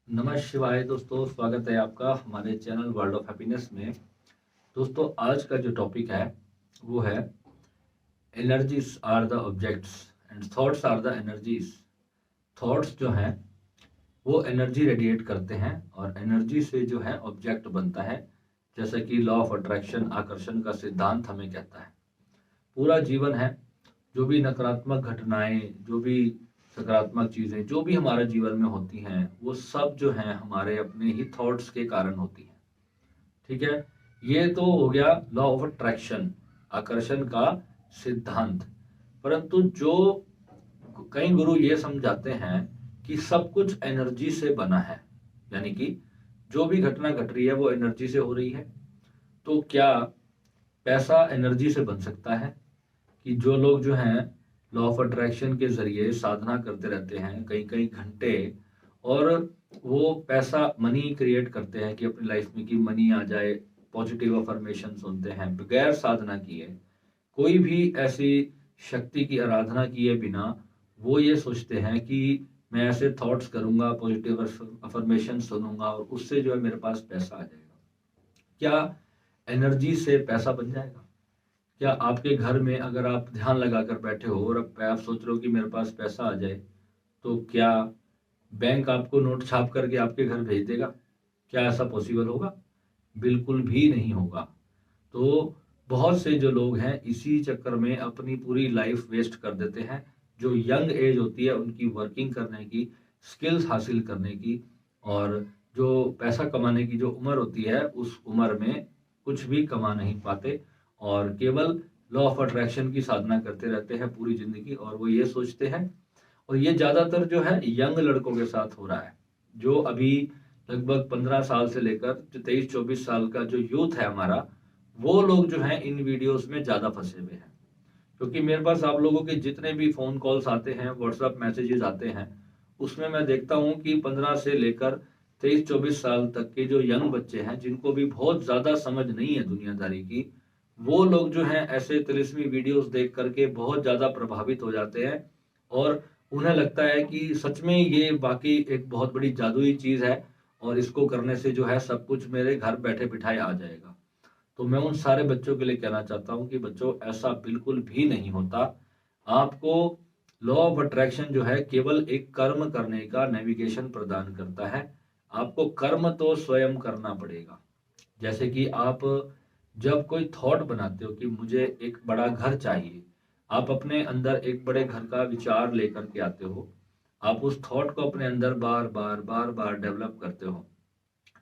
नमः शिवाय दोस्तों, स्वागत है आपका हमारे चैनल वर्ल्ड ऑफ हैप्पीनेस में। दोस्तों, आज का जो टॉपिक है वो है energies are the objects and thoughts are the energies. Thoughts जो हैं वो एनर्जी रेडिएट करते हैं और एनर्जी से जो है ऑब्जेक्ट बनता है। जैसा कि लॉ ऑफ अट्रैक्शन, आकर्षण का सिद्धांत हमें कहता है। पूरा जीवन है, जो भी नकारात्मक घटनाएं, जो भी सकारात्मक चीजें जो भी हमारे जीवन में होती हैं, वो सब जो हैं हमारे अपने ही थॉट्स के कारण होती हैं। ठीक है, ये तो हो गया लॉ ऑफ अट्रैक्शन, आकर्षण का सिद्धांत। परंतु जो कई गुरु ये समझाते हैं कि सब कुछ एनर्जी से बना है, यानी कि जो भी घटना घट रही है वो एनर्जी से हो रही है। तो क्या पैसा एनर्जी से बन सकता है? कि जो लोग जो हैं लॉ ऑफ अट्रैक्शन के जरिए साधना करते रहते हैं कई कई घंटे, और वो पैसा मनी क्रिएट करते हैं कि अपनी लाइफ में कि मनी आ जाए, पॉजिटिव अफर्मेशन सुनते हैं बगैर साधना किए, कोई भी ऐसी शक्ति की आराधना किए बिना, वो ये सोचते हैं कि मैं ऐसे थॉट्स करूंगा, पॉजिटिव अफर्मेशन सुनूंगा और उससे जो है मेरे पास पैसा आ जाएगा। क्या एनर्जी से पैसा बन जाएगा? क्या आपके घर में अगर आप ध्यान लगाकर बैठे हो और अब आप सोच रहे हो कि मेरे पास पैसा आ जाए, तो क्या बैंक आपको नोट छाप करके आपके घर भेज देगा? क्या ऐसा पॉसिबल होगा? बिल्कुल भी नहीं होगा। तो बहुत से जो लोग हैं इसी चक्कर में अपनी पूरी लाइफ वेस्ट कर देते हैं। जो यंग एज होती है उनकी वर्किंग करने की, स्किल्स हासिल करने की, और जो पैसा कमाने की जो उम्र होती है उस उम्र में कुछ भी कमा नहीं पाते और केवल लॉ ऑफ अट्रैक्शन की साधना करते रहते हैं पूरी जिंदगी। और वो ये सोचते हैं, और ये ज्यादातर जो है यंग लड़कों के साथ हो रहा है, जो अभी लगभग 15 साल से लेकर जो 23-24 साल का जो यूथ है हमारा, वो लोग जो हैं इन वीडियोस में ज्यादा फंसे हुए हैं। क्योंकि मेरे पास आप लोगों के जितने भी फोन कॉल्स आते हैं, व्हाट्सएप मैसेजेस आते हैं, उसमें मैं देखता हूं कि 15 से लेकर 23-24 साल तक के जो यंग बच्चे हैं, जिनको भी बहुत ज्यादा समझ नहीं है दुनियादारी की, वो लोग जो हैं ऐसे तिलिस्मी वीडियोस देख करके बहुत ज्यादा प्रभावित हो जाते हैं। और उन्हें लगता है कि सच में ये बाकी एक बहुत बड़ी जादुई चीज है और इसको करने से जो है सब कुछ मेरे घर बैठे बिठाए आ जाएगा। तो मैं उन सारे बच्चों के लिए कहना चाहता हूँ कि बच्चों, ऐसा बिल्कुल भी नहीं होता। आपको लॉ ऑफ अट्रैक्शन जो है केवल एक कर्म करने का नेविगेशन प्रदान करता है। आपको कर्म तो स्वयं करना पड़ेगा। जैसे कि आप जब कोई थॉट बनाते हो कि मुझे एक बड़ा घर चाहिए, आप अपने अंदर एक बड़े घर का विचार लेकर के आते हो। आप उस थॉट को अपने अंदर बार बार बार बार डेवलप करते हो।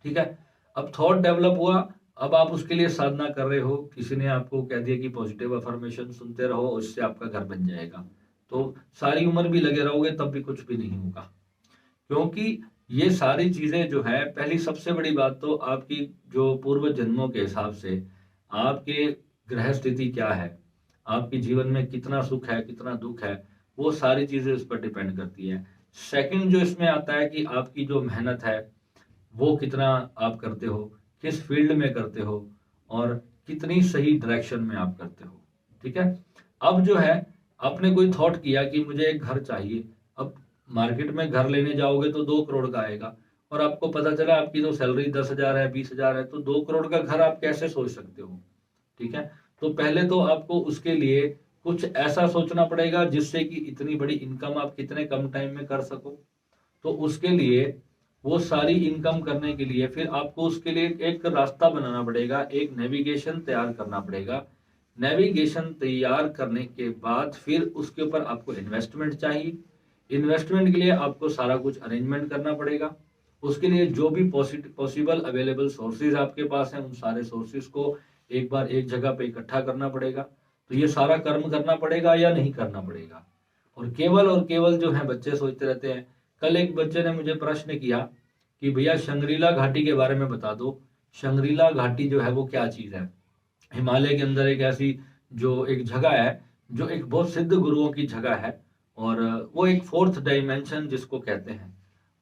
ठीक है, अब थॉट डेवलप हुआ, अब आप उसके लिए साधना कर रहे हो, किसी ने आपको कह दिया कि पॉजिटिव अफर्मेशन सुनते रहो और इससे आपका घर बन जाएगा। तो सारी उम्र भी लगे रहोगे तब भी कुछ भी नहीं होगा। क्योंकि ये सारी चीजें जो है, पहली सबसे बड़ी बात तो आपकी जो पूर्व जन्मों के हिसाब से आपके ग्रह स्थिति क्या है, आपके जीवन में कितना सुख है कितना दुख है, वो सारी चीजें उस पर डिपेंड करती है। सेकंड जो इसमें आता है कि आपकी जो मेहनत है वो कितना आप करते हो, किस फील्ड में करते हो, और कितनी सही डायरेक्शन में आप करते हो। ठीक है, अब जो है आपने कोई थॉट किया कि मुझे एक घर चाहिए। अब मार्केट में घर लेने जाओगे तो 2 करोड़ का आएगा, और आपको पता चला आपकी तो सैलरी 10,000 है, 20,000 है, तो 2 करोड़ का घर आप कैसे सोच सकते हो? ठीक है, तो पहले तो आपको उसके लिए कुछ ऐसा सोचना पड़ेगा जिससे कि इतनी बड़ी इनकम आप कितने कम टाइम में कर सको। तो उसके लिए, वो सारी इनकम करने के लिए फिर आपको उसके लिए एक रास्ता बनाना पड़ेगा, एक नेविगेशन तैयार करना पड़ेगा। नेविगेशन तैयार करने के बाद फिर उसके ऊपर आपको इन्वेस्टमेंट चाहिए। इन्वेस्टमेंट के लिए आपको सारा कुछ अरेंजमेंट करना पड़ेगा। उसके लिए जो भी पॉसिबल अवेलेबल सोर्सेज आपके पास हैं, उन सारे सोर्सेज को एक बार एक जगह पे इकट्ठा करना पड़ेगा। तो ये सारा कर्म करना पड़ेगा या नहीं करना पड़ेगा? और केवल जो है बच्चे सोचते रहते हैं। कल एक बच्चे ने मुझे प्रश्न किया कि भैया शंग्रीला घाटी के बारे में बता दो। शंग्रीला घाटी जो है वो क्या चीज है? हिमालय के अंदर एक ऐसी जो एक जगह है, जो एक बहुत सिद्ध गुरुओं की जगह है, और वो एक फोर्थ डायमेंशन जिसको कहते हैं।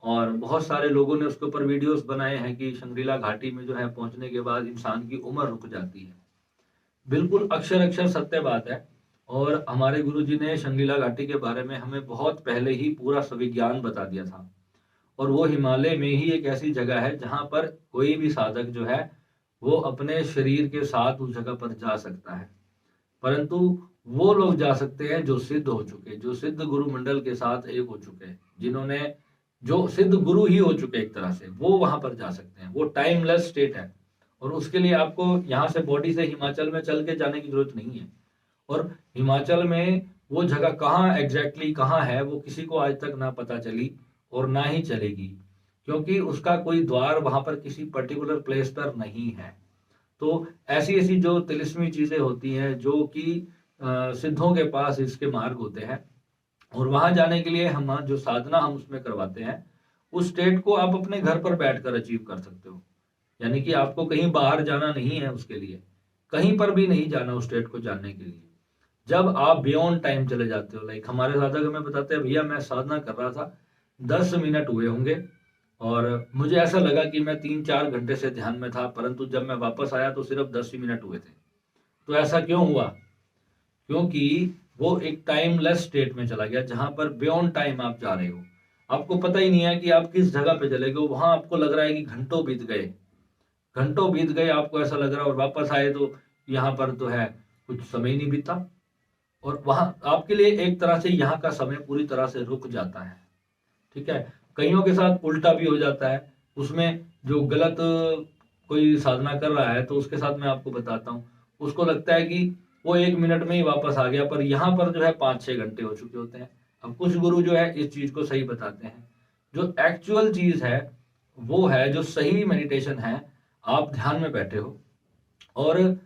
और बहुत सारे लोगों ने उसके ऊपर वीडियोस बनाए हैं कि शंग्रीला घाटी में जो है पहुंचने के बाद इंसान की उम्र रुक जाती है। बिल्कुल अक्षर अक्षर सत्य बात है। और हमारे गुरुजी ने शंगीला घाटी के बारे में हमें बहुत पहले ही पूरा सविज्ञान बता दिया था। और वो हिमालय में ही एक ऐसी जगह है जहां पर कोई भी साधक जो है वो अपने शरीर के साथ उस जगह पर जा सकता है। परंतु वो लोग जा सकते हैं जो सिद्ध हो चुके, जो सिद्ध गुरु मंडल के साथ एक हो चुके, जिन्होंने, जो सिद्ध गुरु ही हो चुके एक तरह से, वो वहां पर जा सकते हैं। वो टाइमलेस स्टेट है और उसके लिए आपको यहाँ से बॉडी से हिमाचल में चल के जाने की जरूरत नहीं है। और हिमाचल में वो जगह कहाँ एग्जैक्टली कहाँ है वो किसी को आज तक ना पता चली और ना ही चलेगी, क्योंकि उसका कोई द्वार वहां पर किसी पर्टिकुलर प्लेस पर नहीं है। तो ऐसी ऐसी जो तिलिस्मी चीजें होती हैं जो कि सिद्धों के पास इसके मार्ग होते हैं, और वहां जाने के लिए हम जो साधना हम उसमें करवाते हैं, उस स्टेट को आप अपने घर पर बैठकर अचीव कर सकते हो। यानी कि आपको कहीं बाहर जाना नहीं है, उसके लिए कहीं पर भी नहीं जाना उस स्टेट को जानने के लिए। जब आप बियॉन्ड टाइम चले जाते हो, लाइक हमारे साधक हमें बताते हैं, भैया मैं साधना कर रहा था, 10 मिनट हुए होंगे और मुझे ऐसा लगा कि मैं 3-4 घंटे से ध्यान में था, परंतु जब मैं वापस आया तो सिर्फ 10 ही मिनट हुए थे। तो ऐसा क्यों हुआ? क्योंकि वो एक टाइमलेस स्टेट में चला गया जहां पर बियॉन्ड टाइम आप जा रहे हो। आपको पता ही नहीं है कि आप किस जगह पे चले गए, वहां आपको लग रहा है कि घंटों बीत गए, घंटों बीत गए, आपको ऐसा लग रहा है, और वापस आए तो यहाँ पर तो है कुछ समय ही नहीं बीता। और वहां आपके लिए एक तरह से यहाँ का समय पूरी तरह से रुक जाता है। ठीक है, कईयों के साथ उल्टा भी हो जाता है। उसमें जो गलत कोई साधना कर रहा है तो उसके साथ मैं आपको बताता हूँ, उसको लगता है कि वो 1 मिनट में ही वापस आ गया, पर यहाँ पर जो है 5-6 घंटे हो चुके होते हैं। अब कुछ गुरु जो है इस चीज को सही बताते हैं। जो एक्चुअल चीज है वो है, जो सही मेडिटेशन है, आप ध्यान में बैठे हो और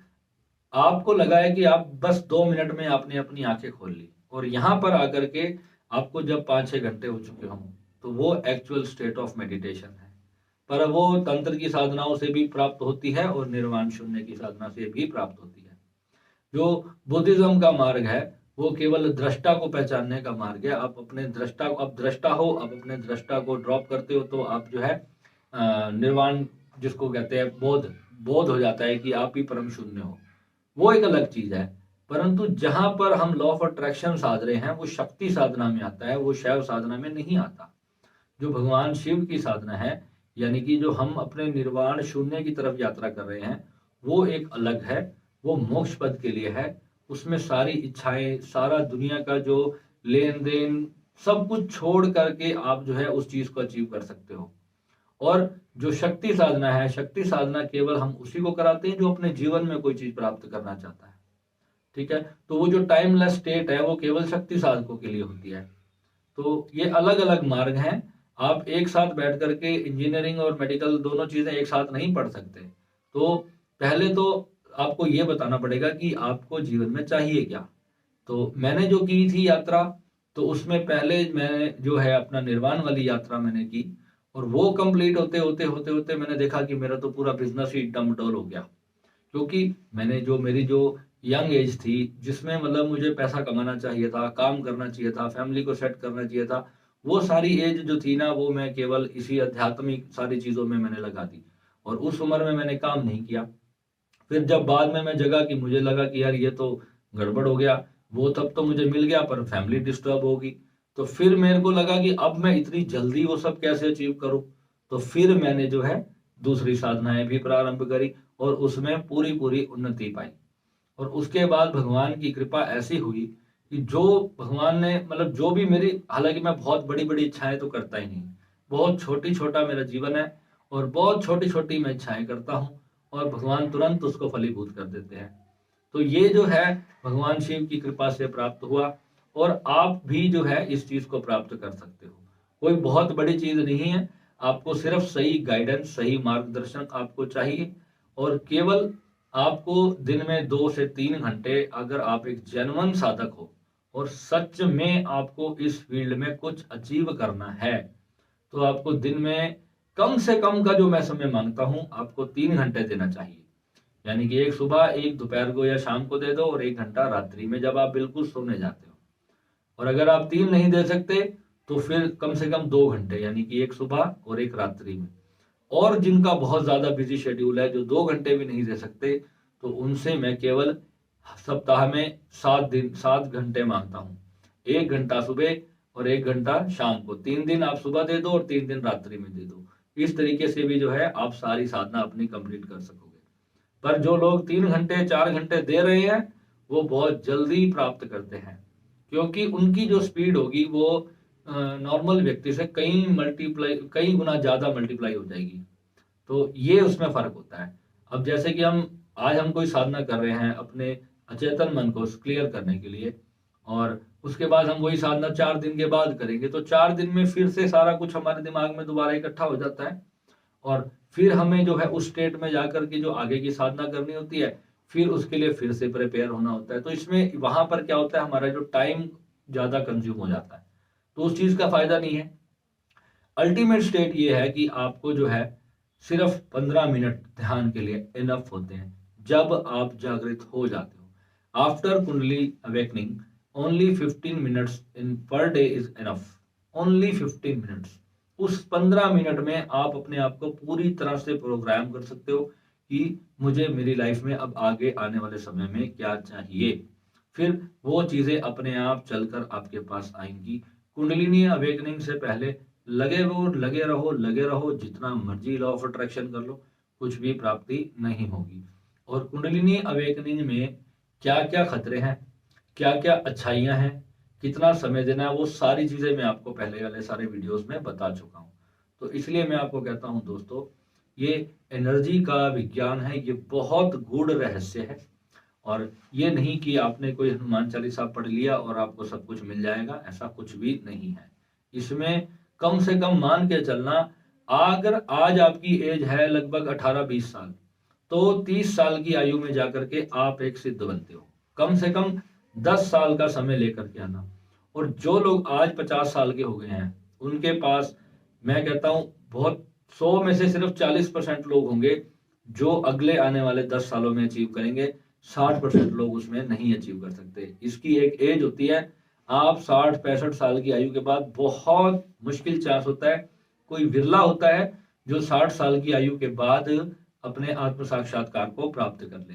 आपको लगा है कि आप बस 2 मिनट में आपने अपनी आंखें खोल ली, और यहाँ पर आकर के आपको जब 5-6 घंटे हो चुके हों, तो वो एक्चुअल स्टेट ऑफ मेडिटेशन है। पर वो तंत्र की साधनाओं से भी प्राप्त होती है और निर्वाण शून्य की साधना से भी प्राप्त होती है। जो बुद्धिज्म का मार्ग है वो केवल दृष्टा को पहचानने का मार्ग है। आप अपने दृष्टा को, आप दृष्टा हो, आप अपने दृष्टा को ड्रॉप करते हो तो आप जो है निर्वाण, जिसको कहते हैं बोध, बोध हो जाता है कि आप ही परम शून्य हो। वो एक अलग चीज है। परंतु जहां पर हम लॉ ऑफ अट्रैक्शन साध रहे हैं वो शक्ति साधना में आता है, वो शैव साधना में नहीं आता। जो भगवान शिव की साधना है, यानी कि जो हम अपने निर्वाण शून्य की तरफ यात्रा कर रहे हैं, वो एक अलग है, वो मोक्ष पद के लिए है। उसमें सारी इच्छाएं, सारा दुनिया का जो लेन देन, सब कुछ छोड़ करके आप जो है उस चीज को अचीव कर सकते हो। और जो शक्ति साधना है, शक्ति साधना केवल हम उसी को कराते हैं जो अपने जीवन में कोई चीज प्राप्त करना चाहता है। ठीक है, तो वो जो टाइमलेस स्टेट है वो केवल शक्ति साधकों के लिए होती है। तो ये अलग अलग मार्ग हैं। आप एक साथ बैठ करके इंजीनियरिंग और मेडिकल दोनों चीजें एक साथ नहीं पढ़ सकते। तो पहले तो आपको ये बताना पड़ेगा कि आपको जीवन में चाहिए क्या। तो मैंने जो की थी यात्रा, तो उसमें पहले मैं जो है अपना निर्वाण वाली यात्रा मैंने की, और वो कंप्लीट होते होते होते होते मैंने देखा कि मेरा तो पूरा बिजनेस ही डमडोल हो गया। क्योंकि मैंने जो, मेरी जो यंग एज थी जिसमें मतलब मुझे पैसा कमाना चाहिए था, काम करना चाहिए था, फैमिली को सेट करना चाहिए था, वो सारी एज जो थी ना, वो मैं केवल इसी आध्यात्मिक सारी चीजों में मैंने लगा दी, और उस उम्र में मैंने काम नहीं किया। फिर जब बाद में मैं जगा कि मुझे लगा कि यार ये तो गड़बड़ हो गया, वो तब तो मुझे मिल गया पर फैमिली डिस्टर्ब होगी। तो फिर मेरे को लगा कि अब मैं इतनी जल्दी वो सब कैसे अचीव करूं। तो फिर मैंने जो है दूसरी साधनाएं भी प्रारंभ करी और उसमें पूरी पूरी उन्नति पाई। और उसके बाद भगवान की कृपा ऐसी हुई कि जो भगवान ने, मतलब जो भी मेरी, हालांकि मैं बहुत बड़ी बड़ी इच्छाएं तो करता ही नहीं, बहुत छोटी छोटा मेरा जीवन है और बहुत छोटी छोटी मैं इच्छाएं करता हूँ, और भगवान तुरंत उसको फलीभूत कर देते हैं। तो ये जो है भगवान शिव की कृपा से प्राप्त हुआ, और आप भी जो है इस चीज को प्राप्त कर सकते हो। कोई बहुत बड़ी चीज नहीं है, आपको सिर्फ सही गाइडेंस, सही मार्गदर्शन आपको चाहिए। और केवल आपको दिन में 2 से 3 घंटे, अगर आप एक जेन्युइन साधक हो और सच में आपको इस फील्ड में कुछ अचीव करना है, तो आपको दिन में कम से कम का जो मैं समय मांगता हूं, आपको 3 घंटे देना चाहिए। यानी कि एक सुबह, एक दोपहर को या शाम को दे दो, और 1 घंटा रात्रि में जब आप बिल्कुल सोने जाते हो। और अगर आप 3 नहीं दे सकते तो फिर कम से कम 2 घंटे, यानी कि एक सुबह और एक रात्रि में। और जिनका बहुत ज्यादा बिजी शेड्यूल है, जो 2 घंटे भी नहीं दे सकते, तो उनसे मैं केवल सप्ताह में 7 दिन 7 घंटे मांगता हूँ। 1 घंटा सुबह और 1 घंटा शाम को। 3 दिन आप सुबह दे दो और 3 दिन रात्रि में दे दो। इस तरीके से भी जो है आप सारी साधना अपनी कंप्लीट कर सकोगे। पर जो लोग 3 घंटे 4 घंटे दे रहे हैं वो बहुत जल्दी प्राप्त करते हैं, क्योंकि उनकी जो स्पीड होगी वो नॉर्मल व्यक्ति से कई गुना ज्यादा मल्टीप्लाई हो जाएगी। तो ये उसमें फर्क होता है। अब जैसे कि हम कोई साधना कर रहे हैं अपने अचेतन मन को क्लियर करने के लिए, और उसके बाद हम वही साधना 4 दिन के बाद करेंगे, तो 4 दिन में फिर से सारा कुछ हमारे दिमाग में दोबारा इकट्ठा हो जाता है, और फिर हमें जो है उस स्टेट में जाकर के जो आगे की साधना करनी होती है, फिर उसके लिए फिर से प्रिपेयर होना होता है। तो इसमें वहां पर क्या होता है, हमारा जो टाइम ज्यादा कंज्यूम हो जाता है, तो उस चीज का फायदा नहीं है। अल्टीमेट स्टेट ये है कि आपको जो है सिर्फ 15 मिनट ध्यान के लिए इनफ होते हैं जब आप जागृत हो जाते हो। आफ्टर कुंडली awakening only 15 minutes in per day is enough. Only 15 minutes. उस 15 मिनट में आप अपने आप को पूरी तरह से प्रोग्राम कर सकते हो कि मुझे मेरी लाइफ में अब आगे आने वाले समय में क्या चाहिए। फिर वो चीजें अपने आप चलकर आपके पास आएंगी। कुंडलिनी अवेकनिंग से पहले लगे रहो, जितना मर्जी लॉ ऑफ अट्रैक्शन कर लो, कुछ भी प्राप्ति नहीं होगी। और कुंडलिनी अवेकनिंग में क्या क्या खतरे हैं, क्या क्या अच्छाइयां हैं, कितना समय देना है, वो सारी चीजें मैं आपको पहले वाले सारे वीडियोस में बता चुका हूं। तो इसलिए मैं आपको कहता हूं दोस्तों, ये एनर्जी का विज्ञान है, ये बहुत गूढ़ रहस्य है। और ये नहीं कि आपने कोई हनुमान चालीसा पढ़ लिया और आपको सब कुछ मिल जाएगा, ऐसा कुछ भी नहीं है। इसमें कम से कम मान के चलना, अगर आज आपकी एज है लगभग 18-20 साल, तो 30 साल की आयु में जाकर के आप एक सिद्ध बनते हो। कम से कम 10 साल का समय लेकर के आना। और जो लोग आज 50 साल के हो गए हैं, उनके पास मैं कहता हूं बहुत 100 में से सिर्फ 40% लोग होंगे जो अगले आने वाले 10 सालों में अचीव करेंगे। 60% लोग उसमें नहीं अचीव कर सकते। इसकी एक एज होती है, आप 60-65 साल की आयु के बाद बहुत मुश्किल चांस होता है, कोई विरला होता है जो 60 साल की आयु के बाद अपने आत्म साक्षात्कार को प्राप्त कर ले।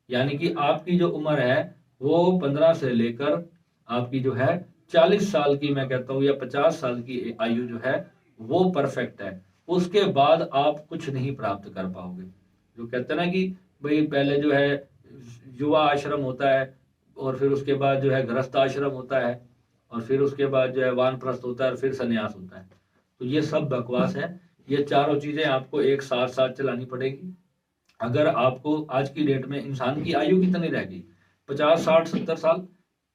यानी कि आपकी जो उम्र है वो 15 से लेकर आपकी जो है 40 साल की, मैं कहता हूँ, या 50 साल की आयु जो है वो परफेक्ट है। उसके बाद आप कुछ नहीं प्राप्त कर पाओगे। जो कहते हैं ना कि भाई पहले जो है युवा आश्रम होता है, और फिर उसके बाद जो है गृहस्थ आश्रम होता है, और फिर उसके बाद जो है वानप्रस्थ होता है, और फिर संन्यास होता है। तो ये सब बकवास है। ये चारों चीजें आपको एक साथ साथ चलानी पड़ेगी। अगर आपको आज की डेट में इंसान की आयु कितनी रह गई, 50, 60, 70 साल।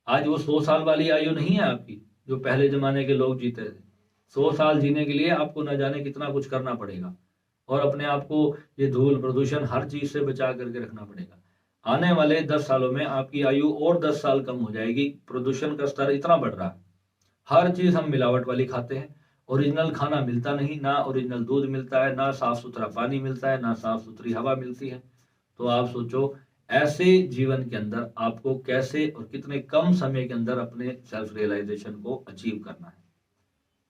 आज वो 100 साल वाली आयु नहीं है आपकी जो पहले जमाने के लोग जीते थे। 100 साल जीने के लिए आपको न जाने कितना कुछ करना पड़ेगा, और अपने आप को ये धूल प्रदूषण हर चीज से बचा करके रखना पड़ेगा। आने वाले 10 सालों में आपकी आयु और 10 साल कम हो जाएगी। प्रदूषण का स्तर इतना बढ़ रहा है, हर चीज हम मिलावट वाली खाते हैं, ओरिजिनल खाना मिलता नहीं, ना ओरिजिनल दूध मिलता है, ना साफ सुथरा पानी मिलता है, ना साफ सुथरी हवा मिलती है। तो आप सोचो, ऐसे जीवन के अंदर आपको कैसे और कितने कम समय के अंदर अपने सेल्फ रियलाइजेशन को अचीव करना है।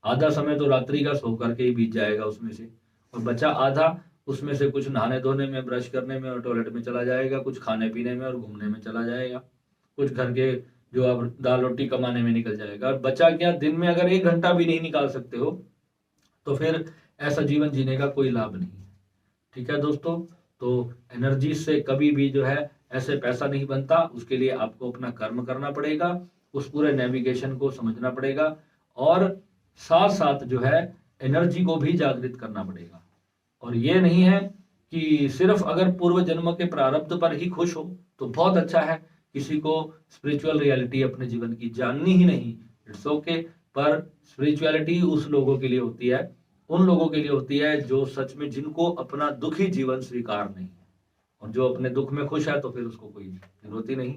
आधा समय तो रात्रि का सो करके ही बीत जाएगा उसमें से, और बचा आधा उसमें से कुछ नहाने धोने में, ब्रश करने में और टॉयलेट में चला जाएगा, कुछ खाने पीने में और घूमने में चला जाएगा, कुछ घर के जो आप दाल रोटी कमाने में निकल जाएगा। और बचा क्या, दिन में अगर 1 घंटा भी नहीं निकाल सकते हो तो फिर ऐसा जीवन जीने का कोई लाभ नहीं है। ठीक है दोस्तों, तो एनर्जी से कभी भी जो है ऐसे पैसा नहीं बनता। उसके लिए आपको अपना कर्म करना पड़ेगा, उस पूरे नेविगेशन को समझना पड़ेगा, और साथ साथ जो है एनर्जी को भी जागृत करना पड़ेगा। और ये नहीं है कि सिर्फ अगर पूर्व जन्म के प्रारब्ध पर ही खुश हो तो बहुत अच्छा है, किसी को स्पिरिचुअल रियलिटी अपने जीवन की जाननी ही नहीं, इट्स ओके। पर स्पिरिचुअलिटी उस लोगों के लिए होती है, उन लोगों के लिए होती है जो सच में, जिनको अपना दुखी जीवन स्वीकार नहीं है, और जो अपने दुख में खुश है तो फिर उसको कोई जरूरत ही नहीं।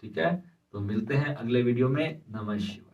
ठीक है, तो मिलते हैं अगले वीडियो में। नमः शिवाय।